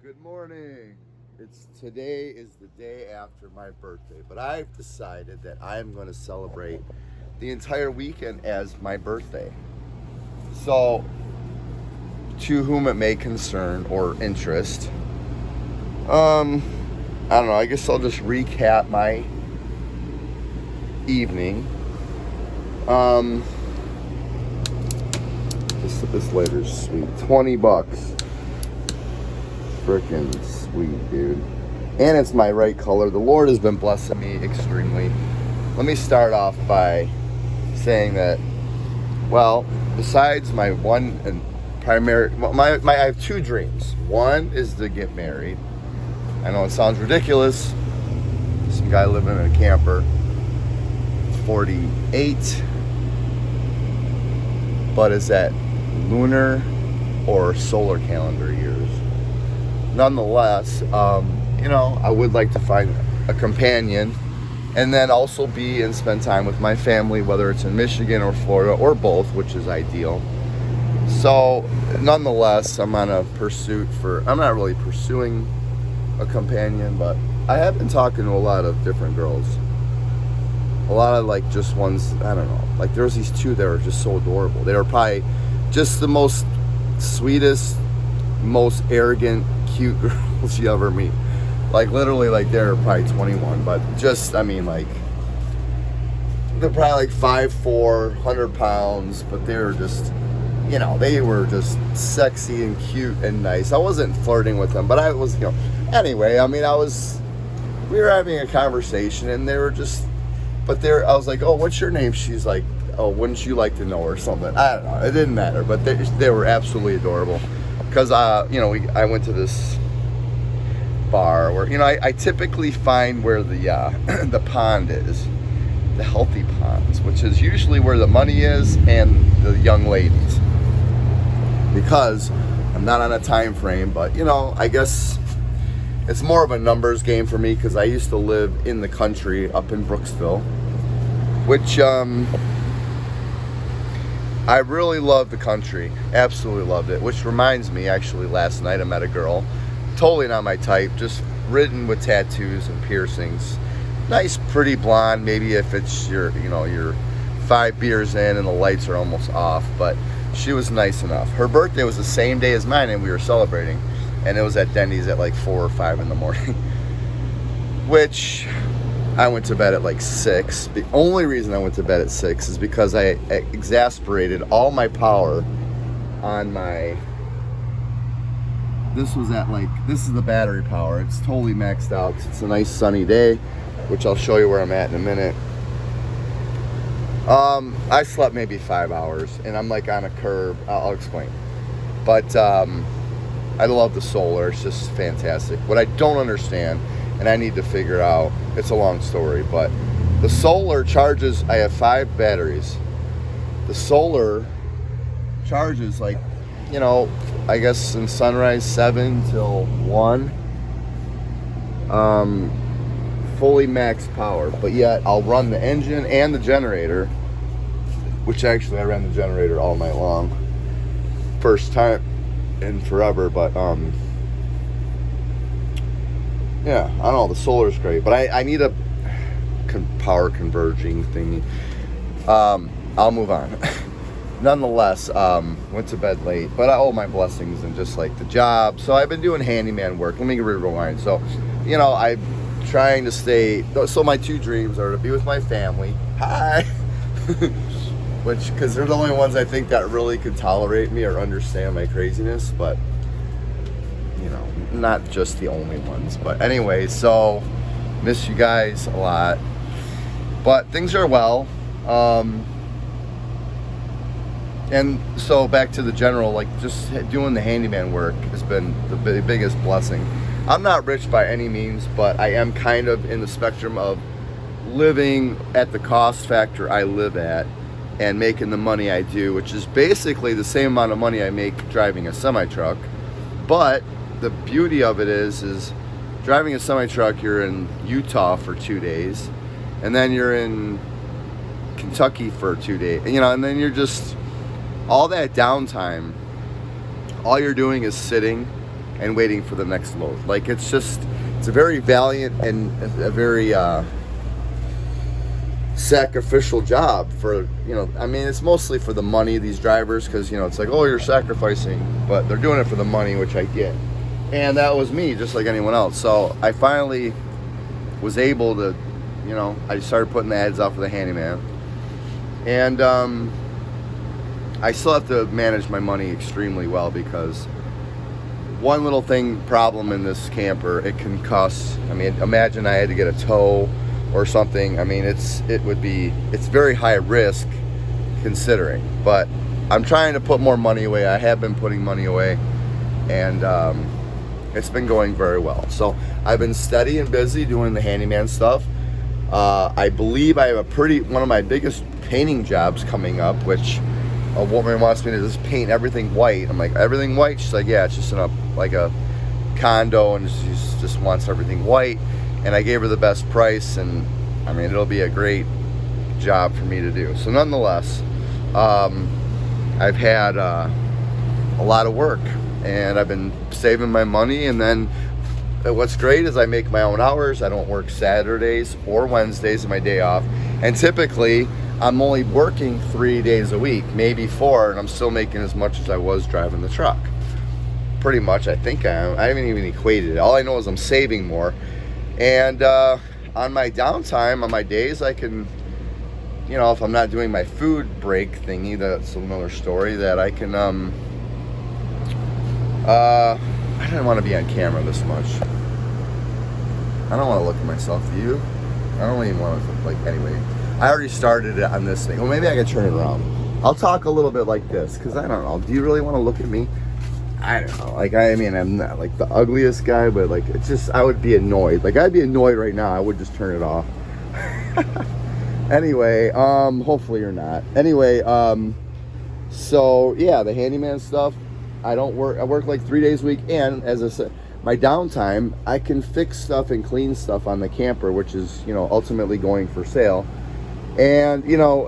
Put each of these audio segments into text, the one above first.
Good morning. Today is the day after my birthday, but I've decided that I'm going to celebrate the entire weekend as my birthday. So, to whom it may concern or interest, I don't know. I guess I'll just recap my evening. Um, this later's sweet. $20. Freaking sweet, dude. And it's my right color. The Lord has been blessing me extremely. Let me start off by saying that, well, besides my one and primary, I have two dreams. One is to get married. I know it sounds ridiculous. Some guy living in a camper, 48, but is that lunar or solar calendar years? Nonetheless, I would like to find a companion and then also be and spend time with my family, whether it's in Michigan or Florida or both, which is ideal. So, nonetheless, I'm on a pursuit I'm not really pursuing a companion, but I have been talking to a lot of different girls. A lot of like just ones, I don't know. Like there's these two that are just so adorable. They are probably just the most sweetest, most arrogant, cute girls you ever meet. Like literally, like they're probably 21, but just like they're probably like 5'4", 100 pounds, but they're just, they were just sexy and cute and nice. I wasn't flirting with them, but I was, anyway. We were having a conversation, and they were just, I was like, oh, what's your name? She's like, oh, wouldn't you like to know or something? I don't know. It didn't matter, but they were absolutely adorable. Because, I went to this bar where, I typically find where the the pond is, the healthy ponds, which is usually where the money is and the young ladies. Because I'm not on a time frame, but, I guess it's more of a numbers game for me because I used to live in the country up in Brooksville, which, I really love the country. Absolutely loved it. Which reminds me, actually, last night I met a girl. Totally not my type. Just written with tattoos and piercings. Nice, pretty blonde. Maybe if it's you're 5 beers in and the lights are almost off. But she was nice enough. Her birthday was the same day as mine, and we were celebrating. And it was at Denny's at like 4 or 5 in the morning. Which I went to bed at like 6. The only reason I went to bed at 6 is because I exasperated all my power on my... This is the battery power. It's totally maxed out. It's a nice sunny day, which I'll show you where I'm at in a minute. I slept maybe 5 hours, and I'm like on a curve. I'll explain. But I love the solar. It's just fantastic. What I don't understand, and I need to figure out, it's a long story, but the solar charges, I have 5 batteries. The solar charges like, I guess in sunrise 7 till 1. Fully maxed power, but yet I'll run the engine and the generator, which actually I ran the generator all night long. First time in forever, but yeah, I don't know, the solar's great, but I need a power converging thingy. I'll move on. Nonetheless, went to bed late, but I owe my blessings and just like the job. So I've been doing handyman work. Let me rewind. So, I'm trying to stay. So my 2 dreams are to be with my family. Hi. Because they're the only ones I think that really could tolerate me or understand my craziness, but not just the only ones. But anyway, so miss you guys a lot, but things are well. And so back to the general, like just doing the handyman work has been the biggest blessing. I'm not rich by any means, but I am kind of in the spectrum of living at the cost factor I live at and making the money I do, which is basically the same amount of money I make driving a semi-truck. But the beauty of it is driving a semi-truck, you're in Utah for 2 days, and then you're in Kentucky for 2 days, and then you're just, all that downtime, all you're doing is sitting and waiting for the next load. Like, it's a very valiant and a very sacrificial job for, I mean, it's mostly for the money, these drivers, because, it's like, oh, you're sacrificing, but they're doing it for the money, which I get. And that was me, just like anyone else. So I finally was able to, I started putting the ads out for the handyman. And I still have to manage my money extremely well, because one little problem in this camper, it can cost, I mean, imagine I had to get a tow or something. I mean, it's very high risk considering, but I'm trying to put more money away. I have been putting money away, and it's been going very well. So I've been steady and busy doing the handyman stuff. I believe I have one of my biggest painting jobs coming up, which a woman wants me to just paint everything white. I'm like, everything white? She's like, yeah, it's just like a condo, and she just wants everything white. And I gave her the best price, and I mean, it'll be a great job for me to do. So nonetheless, I've had a lot of work, and I've been saving my money. And then what's great is I make my own hours. I don't work Saturdays or Wednesdays, my day off. And typically, I'm only working 3 days a week, maybe 4, and I'm still making as much as I was driving the truck. Pretty much, I think I am. I haven't even equated it. All I know is I'm saving more. And on my downtime, on my days, I can, if I'm not doing my food break thingy, that's another story, that I can, I don't want to be on camera this much. I don't want to look at myself. Do you? I don't even want to, anyway. I already started it on this thing. Well, maybe I can turn it around. I'll talk a little bit like this, because I don't know. Do you really want to look at me? I don't know. I mean, I'm not like the ugliest guy, but it's just, I would be annoyed. I'd be annoyed right now. I would just turn it off. Anyway, hopefully you're not. Anyway, so yeah, the handyman stuff, I work like 3 days a week. And as I said, my downtime, I can fix stuff and clean stuff on the camper, which is, ultimately going for sale. And,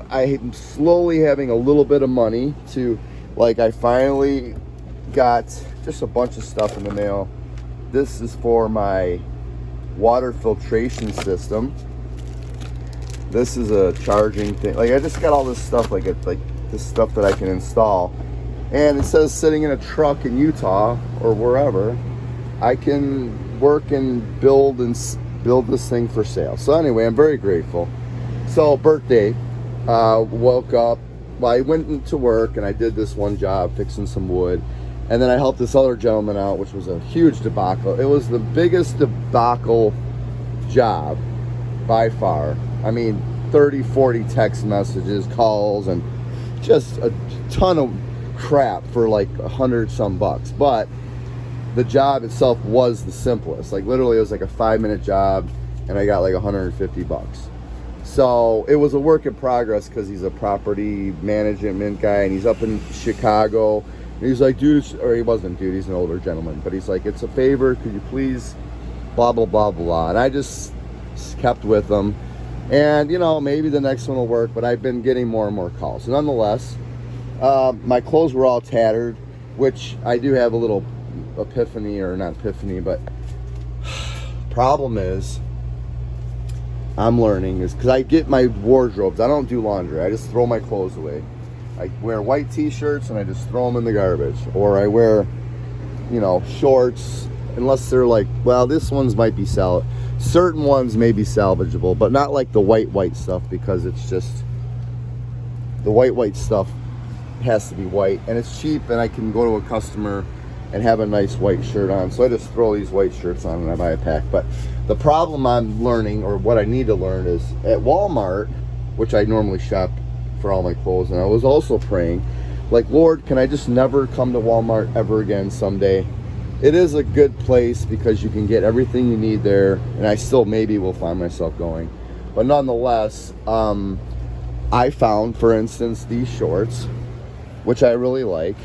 I'm slowly having a little bit of money to, I finally got just a bunch of stuff in the mail. This is for my water filtration system. This is a charging thing. I just got all this stuff, this stuff that I can install. And it says sitting in a truck in Utah or wherever, I can work and build this thing for sale. So anyway, I'm very grateful. So birthday, woke up. Well, I went into work and I did this one job fixing some wood. And then I helped this other gentleman out, which was a huge debacle. It was the biggest debacle job by far. I mean, 30, 40 text messages, calls, and just a ton of crap for $100 some bucks. But the job itself was the simplest. Literally, it was a 5-minute job, and I got $150. So it was a work in progress, because he's a property management guy, and he's up in Chicago. He's like, dude, or he wasn't, dude, he's an older gentleman, but he's like, it's a favor, could you please, blah, blah, blah, blah. And I just kept with him. And, maybe the next one will work, but I've been getting more and more calls. Nonetheless, my clothes were all tattered, which I do have a little epiphany, or not epiphany, but problem is, I'm learning, is because I get my wardrobes. I don't do laundry. I just throw my clothes away. I wear white t-shirts and I just throw them in the garbage. Or I wear, shorts, unless they're well, this one's might be certain ones may be salvageable, but not the white stuff, because it's just, the white stuff has to be white, and it's cheap, and I can go to a customer and have a nice white shirt on. So I just throw these white shirts on and I buy a pack. But the problem I'm learning, or what I need to learn, is at Walmart, which I normally shop for all my clothes, and I was also praying, Lord, can I just never come to Walmart ever again someday? It is a good place because you can get everything you need there, and I still maybe will find myself going. But nonetheless, I found, for instance, these shorts, which I really like.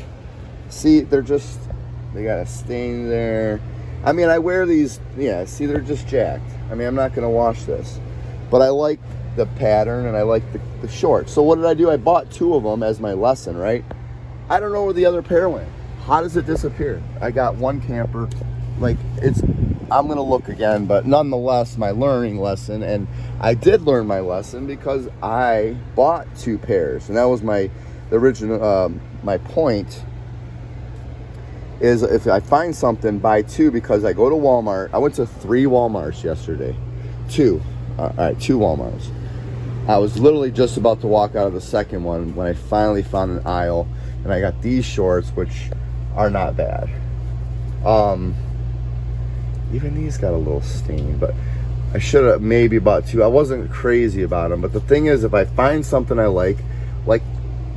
See, they got a stain there. I mean, I wear these, see, they're just jacked. I mean, I'm not going to wash this. But I like the pattern, and I like the shorts. So what did I do? I bought 2 of them as my lesson, right? I don't know where the other pair went. How does it disappear? I got one camper, like, I'm gonna look again, but nonetheless, my learning lesson, and I did learn my lesson because I bought 2 pairs, and that was the original, my point is if I find something, buy 2, because I go to Walmart. I went to 3 Walmarts yesterday. 2. All right, 2 Walmarts. I was literally just about to walk out of the second one when I finally found an aisle, and I got these shorts, which are not bad. Even these got a little stain, but I should have maybe bought 2. I wasn't crazy about them, but the thing is, if I find something I like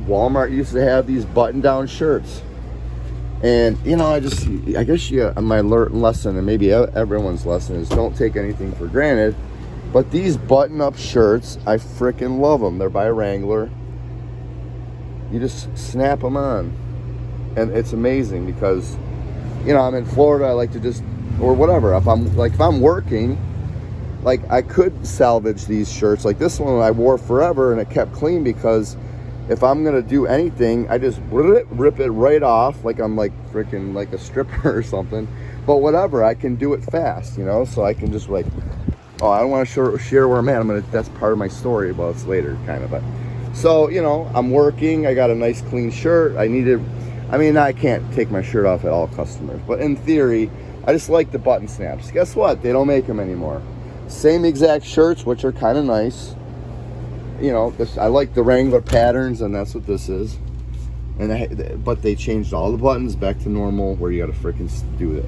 Walmart used to have these button-down shirts. And, you know, I guess my lesson, and maybe everyone's lesson, is don't take anything for granted. But these button-up shirts, I freaking love them. They're by Wrangler. You just snap them on. And it's amazing because, you know, I'm in Florida. I like to just, or whatever. If I'm working, like, I could salvage these shirts. Like this one I wore forever and it kept clean, because if I'm gonna do anything, I just rip it right off, like I'm like freaking like a stripper or something. But whatever, I can do it fast, you know. So I can just like, oh, I don't want to share where I'm at. That's part of my story. Well, it's later, kind of. But so, you know, I'm working. I got a nice clean shirt. I can't take my shirt off at all customers, but in theory, I just like the button snaps. Guess what? They don't make them anymore. Same exact shirts, which are kind of nice. You know, I like the Wrangler patterns, and that's what this is. But they changed all the buttons back to normal, where you got to freaking do it.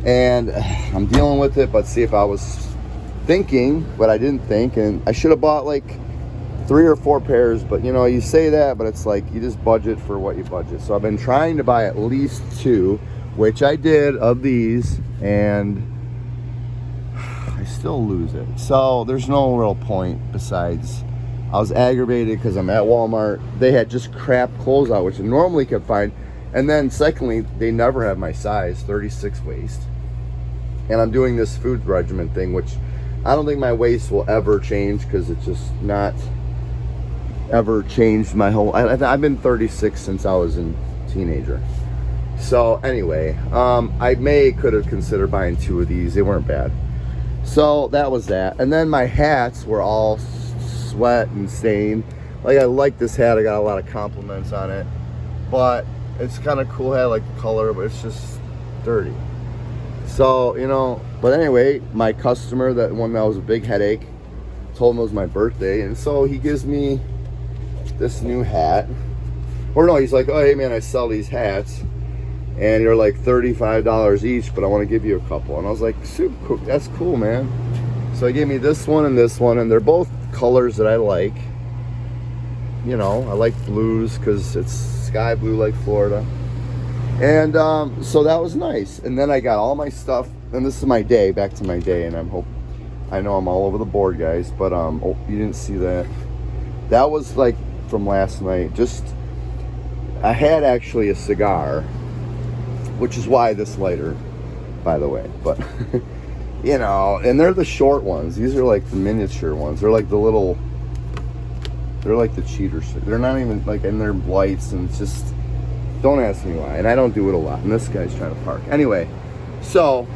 And I'm dealing with it. But see, if I was thinking, but I didn't think, and I should have bought like 3 or 4 pairs. But you know, you say that, but it's like you just budget for what you budget. So I've been trying to buy at least 2, which I did of these, and I still lose it. So there's no real point besides. I was aggravated because I'm at Walmart. They had just crap clothes out, which I normally could find. And then secondly, they never have my size, 36 waist. And I'm doing this food regimen thing, which I don't think my waist will ever change, because it's just not ever changed my whole... I've been 36 since I was a teenager. So anyway, I could have considered buying 2 of these. They weren't bad. So that was that. And then my hats were all sweat and stain. Like, I like this hat. I got a lot of compliments on it, but it's kind of cool hat. I like the color, but it's just dirty. So, you know, but anyway, my customer, that one that was a big headache, told him it was my birthday, and so he gives me this new hat. Or no, he's like, oh, hey man, I sell these hats and they're like $35 each, but I want to give you a couple. And I was like, super cool. That's cool, man. So he gave me this one, and they're both colors that I like. You know, I like blues because it's sky blue like Florida. And so that was nice. And then I got all my stuff, and this is my day, back to my day, and I know I'm all over the board, guys, but oh, you didn't see that. That was like from last night. I had actually a cigar, which is why this lighter, by the way, but you know, and they're the short ones. These are like the miniature ones. They're like the cheaters. They're not even like, and they're lights, and it's just, don't ask me why. And I don't do it a lot. And this guy's trying to park. Anyway, so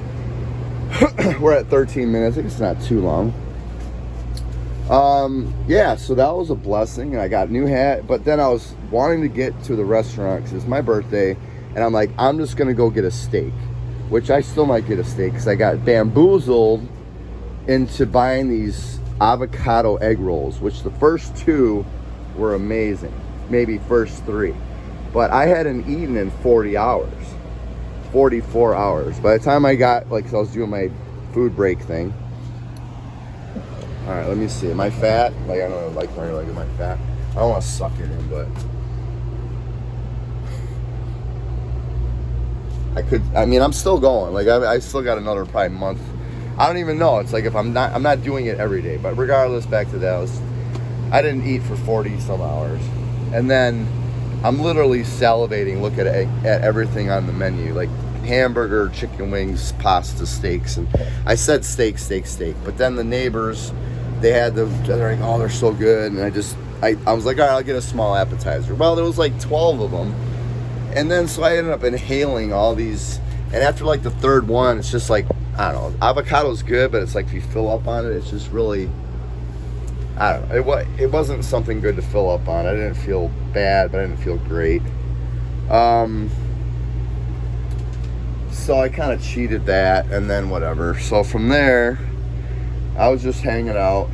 we're at 13 minutes. I think it's not too long. Yeah, so that was a blessing, and I got a new hat. But then I was wanting to get to the restaurant because it's my birthday, and I'm like, I'm just gonna go get a steak, which I still might get a steak because I got bamboozled into buying these avocado egg rolls, which the first 2 were amazing, maybe first 3, but I hadn't eaten in 44 hours. By the time I got, like, so I was doing my food break thing. All right, let me see. Am I fat? Like, I don't know, like, am I fat? I don't want to suck it in, but I'm still going. Like, I still got another probably month. I don't even know. It's like, if I'm not doing it every day, but regardless, back to that, I didn't eat for 40 some hours. And then I'm literally salivating, look at everything on the menu, like hamburger, chicken wings, pasta, steaks. And I said steak, but then the neighbors, they're like, oh, they're so good. And I was like, all right, I'll get a small appetizer. Well, there was like 12 of them. And then, so I ended up inhaling all these, And after like the third one, it's just like, I don't know, avocado's good, but it's like if you fill up on it, it's just really, I don't know, it wasn't something good to fill up on. I didn't feel bad, but I didn't feel great. So I kind of cheated that, and then whatever. So from there, I was just hanging out,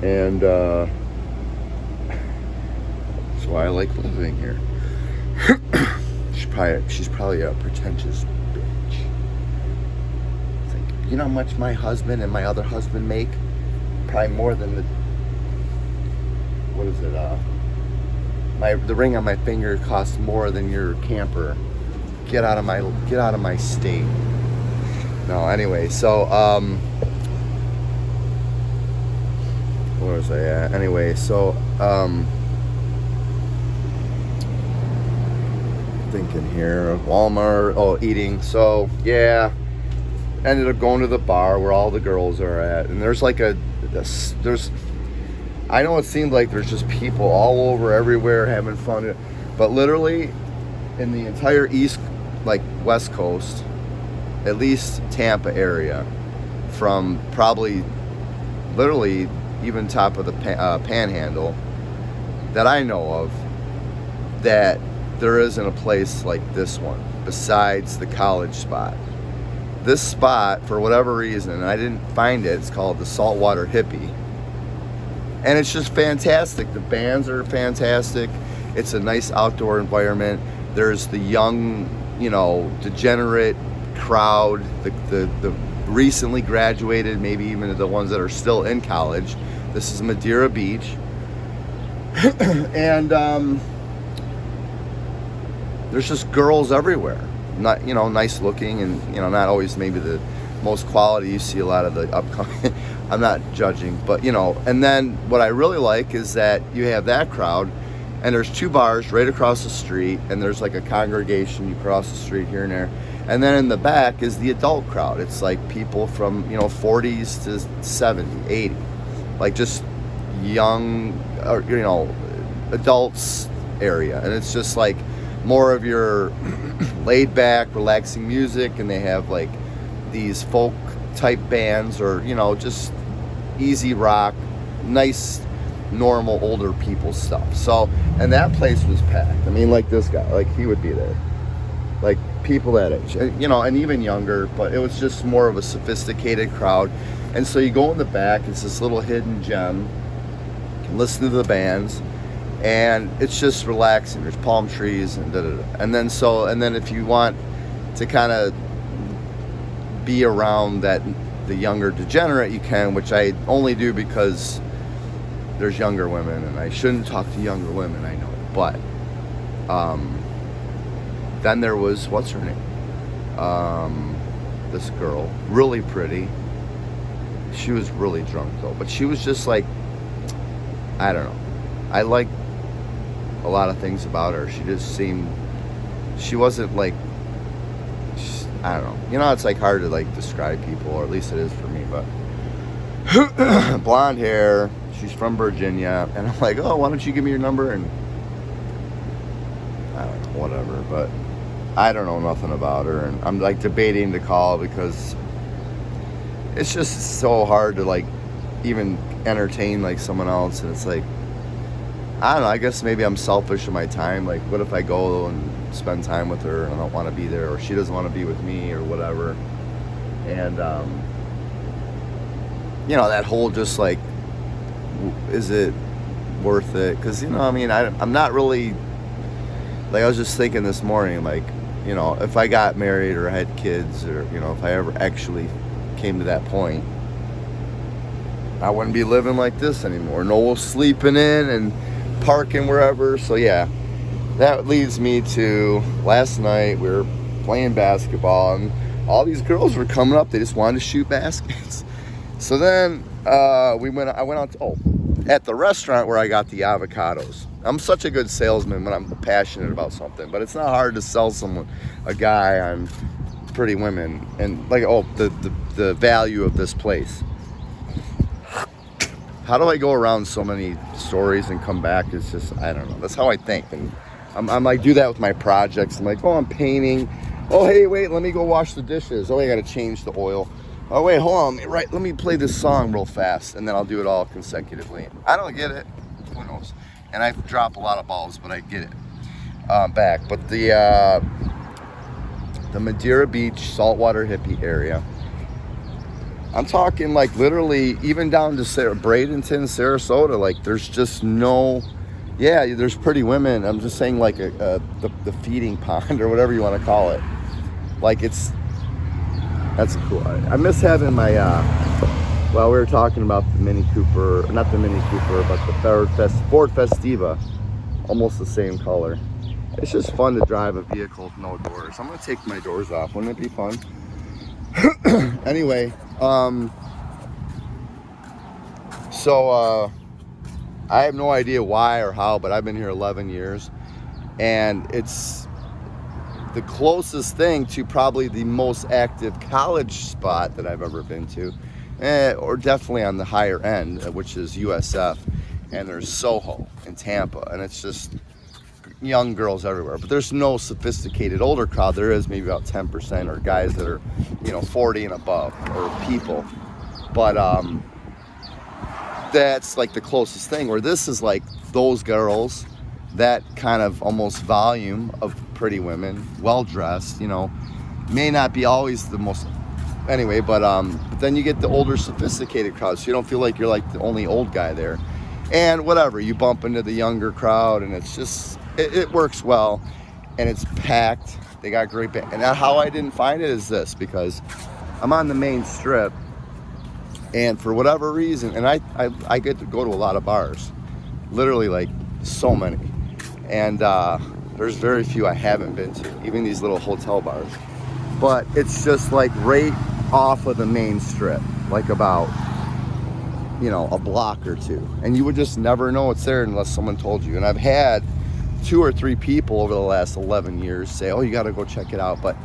and that's why I like living here. She's probably a pretentious bitch. It's like, you know how much my husband and my other husband make? Probably more than the, what is it, the ring on my finger costs more than your camper. Get out of my state. No, anyway, so where was I at? Anyway, so thinking here, Walmart, eating. So yeah, ended up going to the bar where all the girls are at, and there's like I know it seemed like there's just people all over everywhere having fun, but literally in the entire West Coast, at least Tampa area, from probably literally even top of the Panhandle that I know of, that there isn't a place like this one besides the college spot. This spot, for whatever reason, I didn't find it, it's called the Saltwater Hippie. And it's just fantastic. The bands are fantastic. It's a nice outdoor environment. There's the young, degenerate crowd, the recently graduated, maybe even the ones that are still in college. This is Madeira Beach. And there's just girls everywhere. Not, nice looking, and, not always maybe the most quality. You see a lot of the upcoming, I'm not judging, but, and then what I really like is that you have that crowd, and there's two bars right across the street, and there's like a congregation, you cross the street here and there, and then in the back is the adult crowd. It's like people from, 40s to 70, 80, like just young, adults area, and it's just like more of your laid back, relaxing music, and they have like these folk type bands, or just easy rock, nice, normal older people stuff. So, and that place was packed. I mean, like this guy, like he would be there, like people that age, and even younger, but it was just more of a sophisticated crowd. And so you go in the back, it's this little hidden gem, you can listen to the bands, and it's just relaxing. There's palm trees and and then if you want to kind of be around the younger degenerate, you can, which I only do because there's younger women, and I shouldn't talk to younger women, I know, but then there was, what's her name, this girl, really pretty. She was really drunk though, but she was just like, I don't know, I like a lot of things about her. She wasn't like, I don't know, it's like hard to like describe people, or at least it is for me, but blonde hair, she's from Virginia, and I'm like, oh, why don't you give me your number? And I don't know, whatever, but I don't know nothing about her, and I'm like debating to call because it's just so hard to like even entertain like someone else, and it's like, I don't know, I guess maybe I'm selfish of my time. Like, what if I go and spend time with her and I don't want to be there, or she doesn't want to be with me, or whatever. And that whole just like, is it worth it? Because I'm not really, like, I was just thinking this morning, like, if I got married or had kids, or if I ever actually came to that point, I wouldn't be living like this anymore. No sleeping in and parking wherever. So yeah, that leads me to last night. We were playing basketball, and all these girls were coming up. They just wanted to shoot baskets. So then I went out at the restaurant where I got the avocados. I'm such a good salesman when I'm passionate about something, but it's not hard to sell a guy on pretty women, and like, the value of this place. How do I go around so many stories and come back? It's just, I don't know. That's how I think. And I'm like, do that with my projects. I'm like, oh, I'm painting. Oh, hey, wait, let me go wash the dishes. Oh, I got to change the oil. Oh, wait, hold on. Right, let me play this song real fast, and then I'll do it all consecutively. I don't get it. Who knows? And I drop a lot of balls, but I get it back. But the Madeira Beach saltwater hippie area, I'm talking like literally even down to Bradenton, Sarasota. Like there's just no, yeah, there's pretty women. I'm just saying like the feeding pond or whatever you want to call it. Like that's cool. I miss having my, well, we were talking about the Mini Cooper, not the Mini Cooper, but the Ford Festiva, almost the same color. It's just fun to drive a vehicle with no doors. I'm gonna take my doors off. Wouldn't it be fun? Anyway, so I have no idea why or how, but I've been here 11 years, and it's the closest thing to probably the most active college spot that I've ever been to, or definitely on the higher end, which is USF, and there's Soho in Tampa, and it's just young girls everywhere. But there's no sophisticated older crowd. There is maybe about 10% or guys that are, 40 and above, or people. But that's like the closest thing, where this is like those girls, that kind of almost volume of pretty women, well dressed, may not be always the most, anyway, but then you get the older sophisticated crowd, so you don't feel like you're like the only old guy there. And whatever, you bump into the younger crowd, and it's just, it works well, and it's packed. They got great band. And how I didn't find it is this, because I'm on the main strip, and for whatever reason, and I get to go to a lot of bars, literally like so many, and there's very few I haven't been to, even these little hotel bars. But it's just like right off of the main strip, like about a block or two, and you would just never know it's there unless someone told you. And I've had 2 or 3 people over the last 11 years say, oh, you got to go check it out. But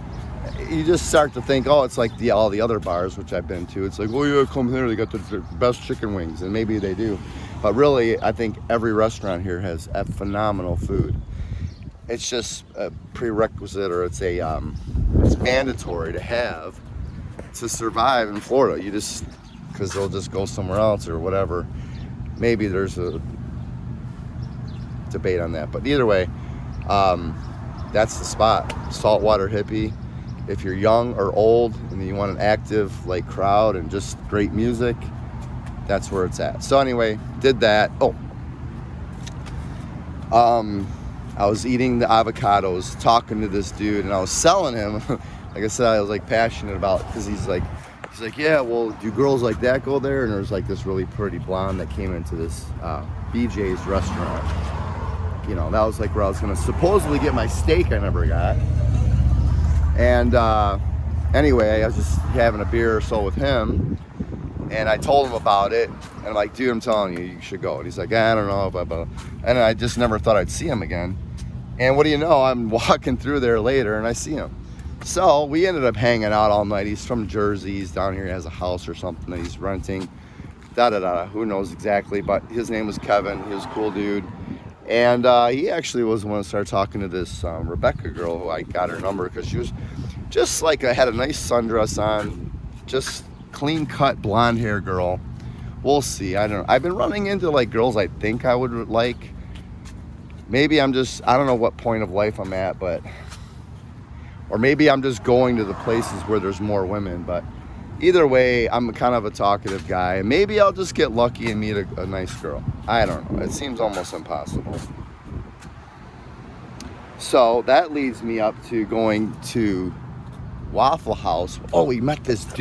you just start to think, oh, it's like all the other bars which I've been to. It's like, oh yeah, come here, they got the best chicken wings, and maybe they do, but really I think every restaurant here has phenomenal food. It's just a prerequisite, or it's mandatory to have to survive in Florida. You just, because they'll just go somewhere else or whatever. Maybe there's a debate on that, but either way, that's the spot. Saltwater hippie. If you're young or old and you want an active crowd and just great music, that's where it's at. So anyway, did that. I was eating the avocados, talking to this dude, and I was selling him. Like I said, I was passionate about, because he's like, yeah, well, do girls like that go there? And there was this really pretty blonde that came into this BJ's restaurant. That was where I was gonna supposedly get my steak I never got. And anyway, I was just having a beer or so with him, and I told him about it, and I'm like, dude, I'm telling you, you should go. And he's like, I don't know, blah, blah. And I just never thought I'd see him again. And what do you know, I'm walking through there later, and I see him. So we ended up hanging out all night. He's from Jersey. He's down here. He has a house or something that he's renting. Who knows exactly, but his name was Kevin. He was a cool dude. And he actually was the one who started talking to this Rebecca girl, who I got her number, because she was just had a nice sundress on, just clean cut blonde hair girl. We'll see. I don't know. I've been running into girls I think I would like. Maybe I don't know what point of life I'm at, or maybe I'm just going to the places where there's more women. But either way, I'm kind of a talkative guy. Maybe I'll just get lucky and meet a nice girl. I don't know. It seems almost impossible. So that leads me up to going to Waffle House. Oh, we met this dude.